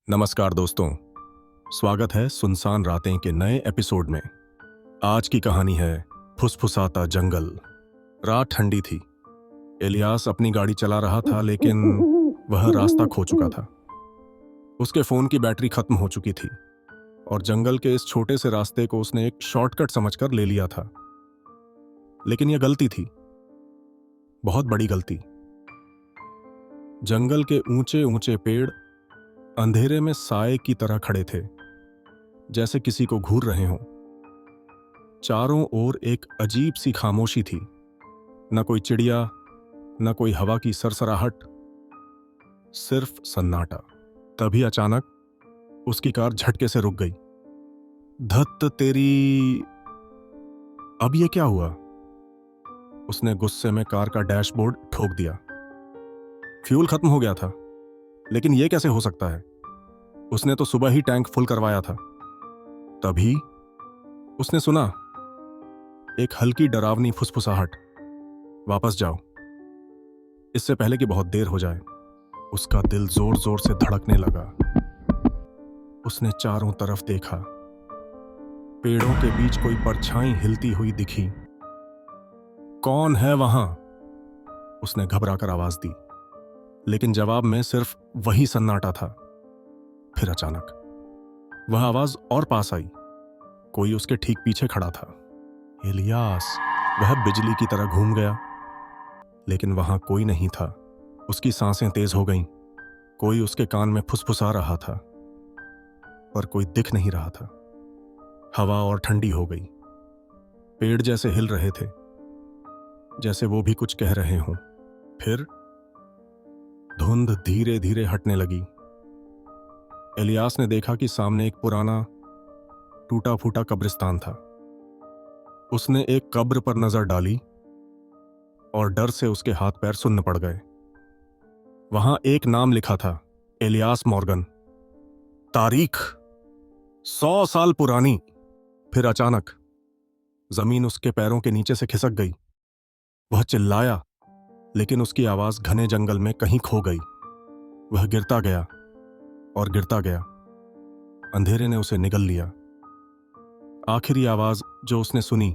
नमस्कार दोस्तों, स्वागत है सुनसान रातें के नए एपिसोड में। आज की कहानी है फुसफुसाता जंगल। रात ठंडी थी। इलियास अपनी गाड़ी चला रहा था, लेकिन वह रास्ता खो चुका था। उसके फोन की बैटरी खत्म हो चुकी थी और जंगल के इस छोटे से रास्ते को उसने एक शॉर्टकट समझकर ले लिया था। लेकिन यह गलती थी, बहुत बड़ी गलती। जंगल के ऊंचे ऊंचे पेड़ अंधेरे में साए की तरह खड़े थे, जैसे किसी को घूर रहे हों। चारों ओर एक अजीब सी खामोशी थी, न कोई चिड़िया, न कोई हवा की सरसराहट, सिर्फ सन्नाटा। तभी अचानक उसकी कार झटके से रुक गई। धत तेरी, अब ये क्या हुआ? उसने गुस्से में कार का डैशबोर्ड ठोक दिया। फ्यूल खत्म हो गया था, लेकिन यह कैसे हो सकता है? उसने तो सुबह ही टैंक फुल करवाया था। तभी उसने सुना एक हल्की डरावनी फुसफुसाहट, वापस जाओ, इससे पहले कि बहुत देर हो जाए। उसका दिल जोर जोर से धड़कने लगा। उसने चारों तरफ देखा। पेड़ों के बीच कोई परछाई हिलती हुई दिखी। कौन है वहां? उसने घबराकर आवाज दी, लेकिन जवाब में सिर्फ वही सन्नाटा था। फिर अचानक वह आवाज और पास आई। कोई उसके ठीक पीछे खड़ा था। इलियास! वह बिजली की तरह घूम गया, लेकिन वहां कोई नहीं था। उसकी सांसें तेज हो गईं। कोई उसके कान में फुसफुसा रहा था, पर कोई दिख नहीं रहा था। हवा और ठंडी हो गई। पेड़ जैसे हिल रहे थे, जैसे वो भी कुछ कह रहे हों। फिर धुंध धीरे धीरे हटने लगी। इलियास ने देखा कि सामने एक पुराना टूटा फूटा कब्रिस्तान था। उसने एक कब्र पर नजर डाली और डर से उसके हाथ पैर सुन्न पड़ गए। वहां एक नाम लिखा था, इलियास मॉर्गन। तारीख 100 साल पुरानी। फिर अचानक जमीन उसके पैरों के नीचे से खिसक गई। वह चिल्लाया, लेकिन उसकी आवाज घने जंगल में कहीं खो गई। वह गिरता गया और गिरता गया। अंधेरे ने उसे निगल लिया। आखिरी आवाज जो उसने सुनी,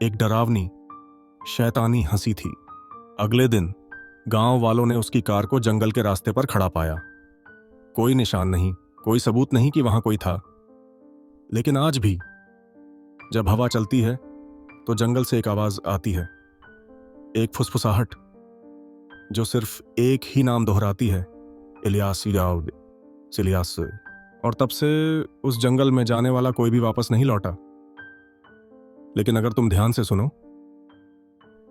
एक डरावनी, शैतानी हंसी थी। अगले दिन गांव वालों ने उसकी कार को जंगल के रास्ते पर खड़ा पाया। कोई निशान नहीं, कोई सबूत नहीं कि वहां कोई था। लेकिन आज भी जब हवा चलती है तो जंगल से एक आवाज आती है, एक फुसफुसाहट जो सिर्फ एक ही नाम दोहराती है, इलियास इलियास। और तब से उस जंगल में जाने वाला कोई भी वापस नहीं लौटा। लेकिन अगर तुम ध्यान से सुनो,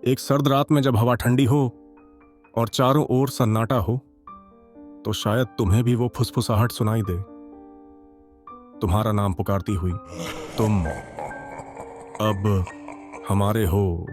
एक सर्द रात में जब हवा ठंडी हो और चारों ओर सन्नाटा हो, तो शायद तुम्हें भी वो फुसफुसाहट सुनाई दे, तुम्हारा नाम पुकारती हुई, तुम अब हमारे हो।